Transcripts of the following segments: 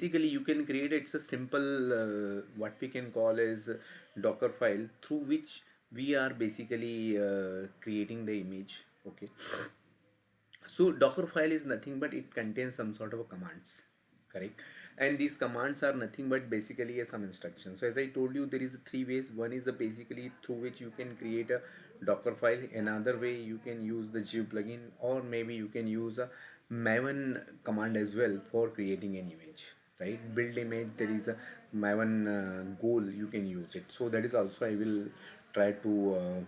basically you can create, it's a simple what we can call as Docker file through which we are basically creating the image. Okay, so Docker file is nothing but it contains some sort of a commands, correct? And these commands are nothing but basically some instructions. So as I told you, there is three ways. One is basically through which you can create a Docker file. Another way you can use the Geo plugin, or maybe you can use a Maven command as well for creating an image, right? Build image, there is a Maven goal, you can use it. So that is also I will try to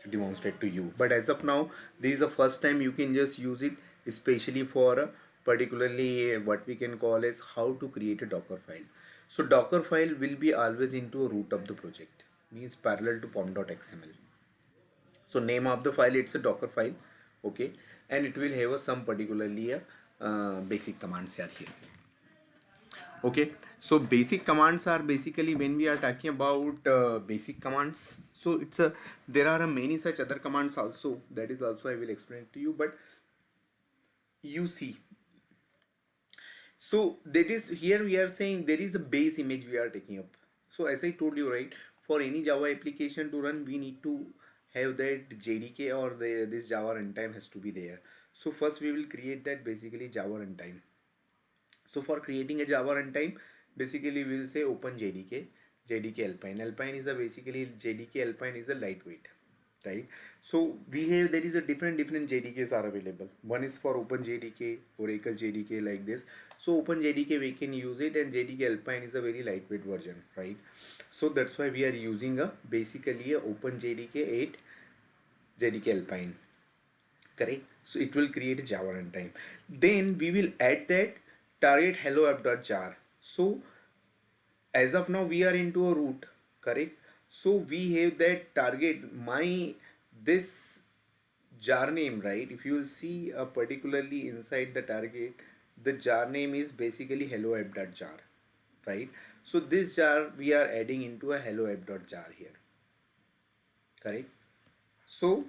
demonstrate to you, but as of now this is the first time you can just use it, especially for particularly what we can call as how to create a Docker file. So Docker file will be always into a root of the project, means parallel to pom.xml. So name of the file, it's a Docker file. Okay, and it will have some particularly basic commands are here. Okay, so basic commands are basically when we are talking about basic commands, so it's a, there are many such other commands also, that is also I will explain to you. But you see, so that is here we are saying there is a base image we are taking up. So as I told you, right, for any Java application to run we need to have that JDK, or this Java runtime has to be there. So first we will create that basically Java runtime. So for creating a Java runtime, basically we will say open JDK, JDK Alpine. Alpine is a basically JDK Alpine is a lightweight, right? So we have, there is a different JDKs are available. One is for Open JDK, Oracle JDK, like this. So Open JDK we can use it, and JDK Alpine is a very lightweight version, right? So that's why we are using a basically a Open JDK 8 JDK Alpine, correct? So it will create a Java runtime. Then we will add that target hello app.jar. So as of now we are into a root, correct? So we have that target my this jar name, right? If you will see particularly inside the target, the jar name is basically hello app.jar, right? So this jar we are adding into a hello app.jar here, correct? So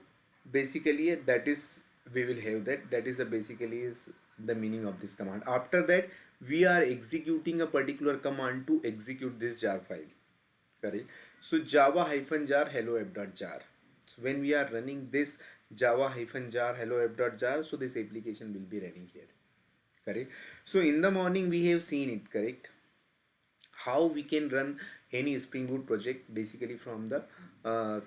basically that is, we will have that, that is a basically is the meaning of this command. After that we are executing a particular command to execute this jar file, correct? So java hyphen jar hello app.jar. So when we are running this java hyphen jar hello app.jar, so this application will be running here, correct? So in the morning we have seen it, correct, how we can run any Spring Boot project basically from the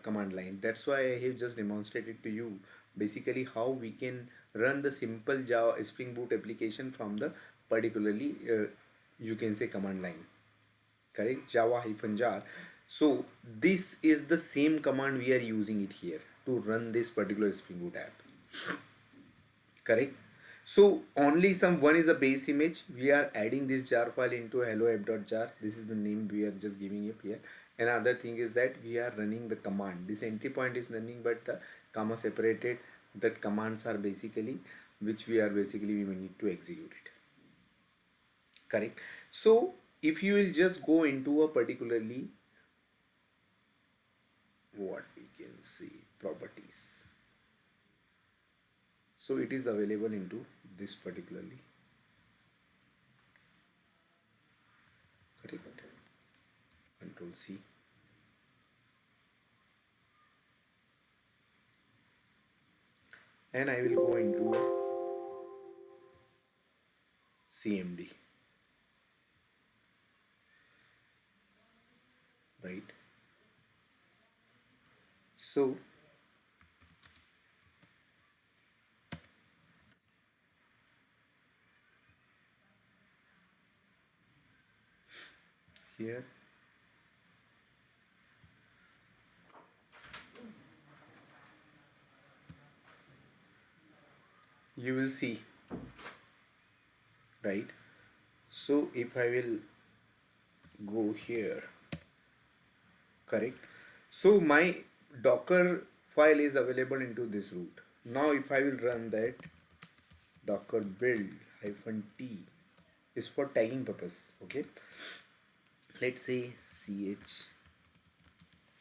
command line. That's why I have just demonstrated to you basically how we can run the simple Java Spring Boot application from the particularly you can say command line, correct? Java hyphen jar. So this is the same command we are using it here to run this particular Spring Boot app, correct? So only some one is a base image, we are adding this jar file into hello app.jar. This is the name we are just giving it here. Another thing is that we are running the command, this entry point is running but the comma separated, that commands are basically which we are basically we need to execute it, correct? So if you will just go into a particularly what we can see properties, so it is available into this particularly, correct? Control C, and I will go into CMD, right? So here you will see, right? So if I will go here, correct? So my Docker file is available into this root. Now if I will run that docker build hyphen t is for tagging purpose, okay? Let's say ch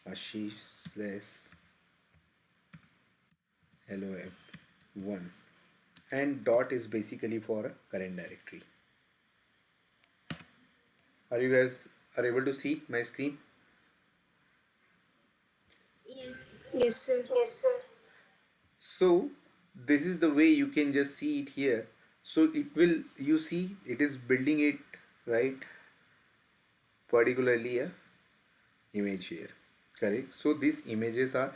ashish slash hello app 1, and dot is basically for a current directory. Are you guys are able to see my screen? Yes. Yes, sir. Yes, sir. So this is the way you can just see it here. So it will, you see it is building it, right, particularly a image here, correct? So these images are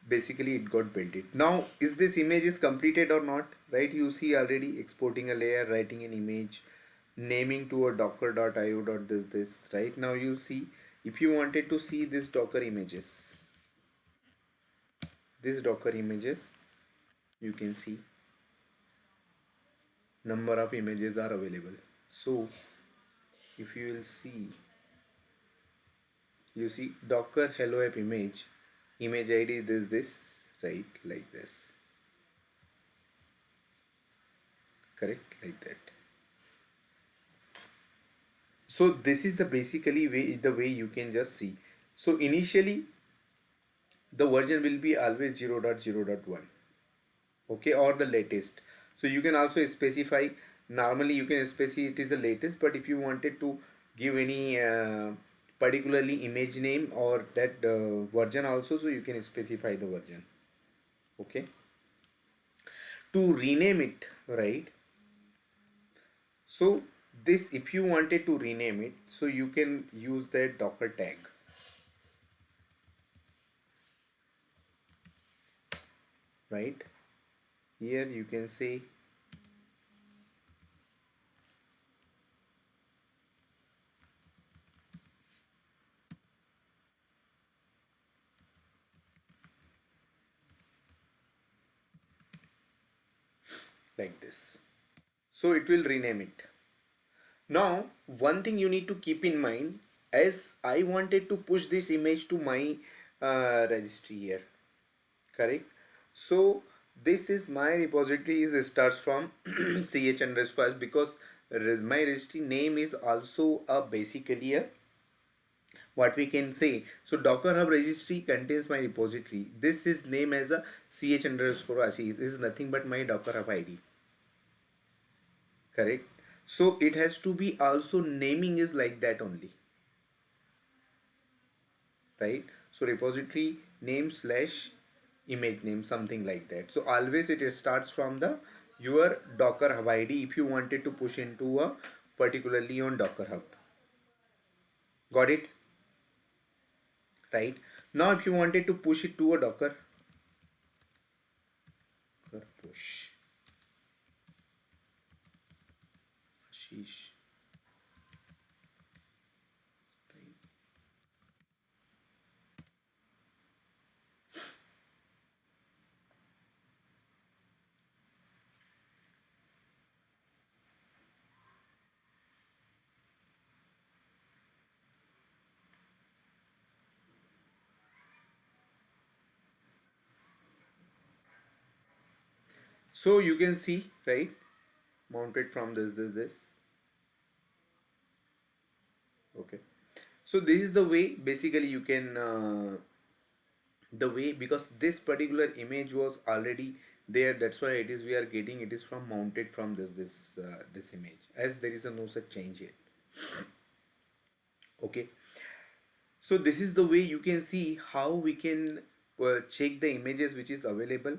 basically it got built it. Now is this image is completed or not, right? You see already exporting a layer, writing an image, naming to a docker.io dot this, right? Now you see, if you wanted to see this docker images, this docker images, you can see number of images are available. So if you will see, you see docker hello app image id this, right, like this, correct, like that. So this is the basically way, the way you can just see. So initially the version will be always 0.0.1, okay, or the latest. So you can also specify, normally you can specify it is the latest, but if you wanted to give any particularly image name or that version also, so you can specify the version, okay. To rename it, right? So this, if you wanted to rename it, so you can use that docker tag, right? Here you can say like this. So it will rename it. Now, one thing you need to keep in mind, as I wanted to push this image to my registry here, correct? So this is my repository is starts from ch underscore, because my registry name is also a basically a, what we can say. So Docker Hub registry contains my repository. This is name as a ch underscore asi. This is nothing but my Docker Hub ID. Correct. So it has to be also naming is like that only. Right. So repository name slash image name, something like that. So always it starts from the your Docker Hub ID if you wanted to push into a particularly on Docker Hub. Got it? Right. Now if you wanted to push it to a Docker push. Sheesh. So you can see, right, mounted from this. Okay. So this is the way basically you can the way, because this particular image was already there, that's why it is we are getting it is from mounted from this image, as there is a no such change yet. Okay. So this is the way you can see how we can check the images which is available,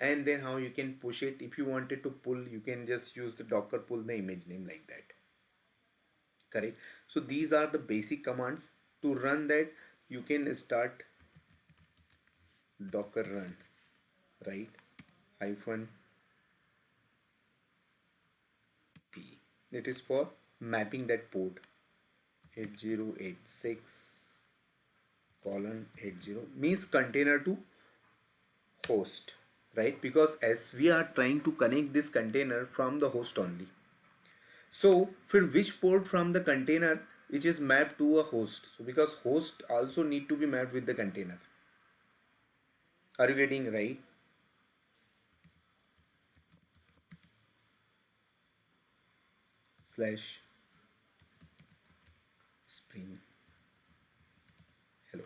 and then how you can push it. If you wanted to pull, you can just use the docker pull the image name like that, correct? So these are the basic commands to run that. You can start docker run, right, hyphen p, it is for mapping that port 8086 colon 80, means container to host, right? Because as we are trying to connect this container from the host only, so for which port from the container which is mapped to a host, so because host also need to be mapped with the container. Are you getting right? Slash spring hello,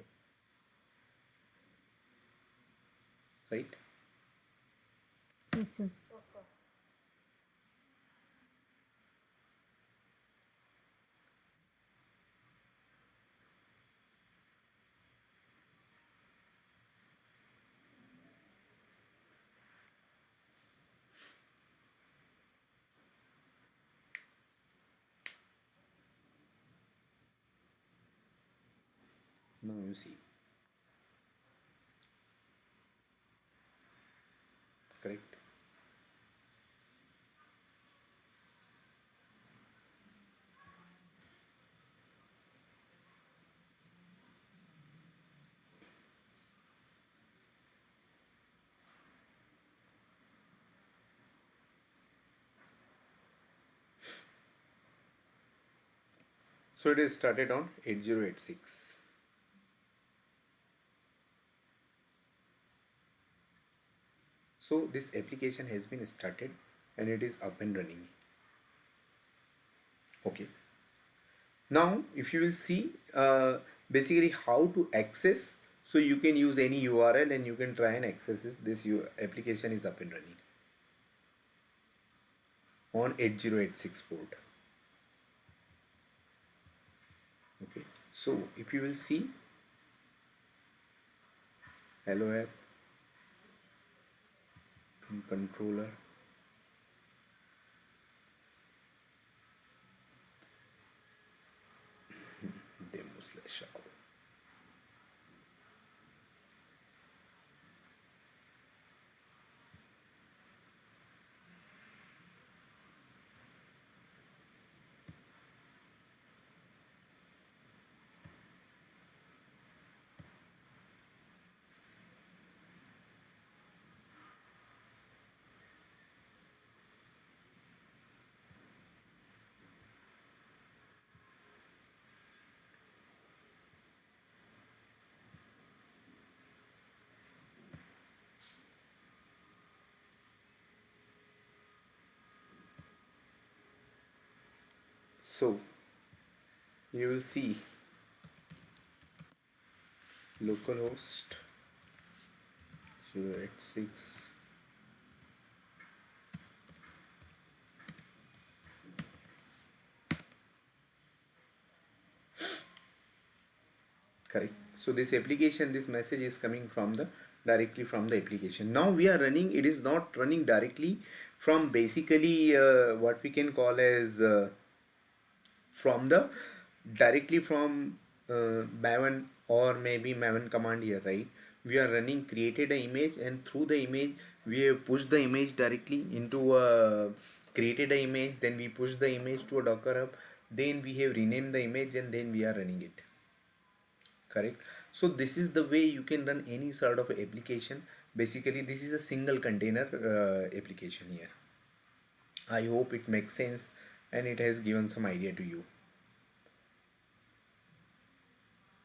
right? Yes, sir. Now you see, correct? So it is started on 8086. So this application has been started and it is up and running. Okay. Now if you will see basically how to access, so you can use any URL and you can try and access this application is up and running on 8086 port. Okay, so if you will see hello app controller, demo slash out. So you will see localhost 086, correct. So this application, this message is coming from the directly from the application. Now we are running, it is not running directly from basically what we can call as from the directly from maven or maybe maven command here, right? We are running created an image and through the image we have pushed the image directly into a created an image, then we push the image to a docker hub, then we have renamed the image and then we are running it, correct? So this is the way you can run any sort of application. Basically this is a single container application here. I hope it makes sense and it has given some idea to you.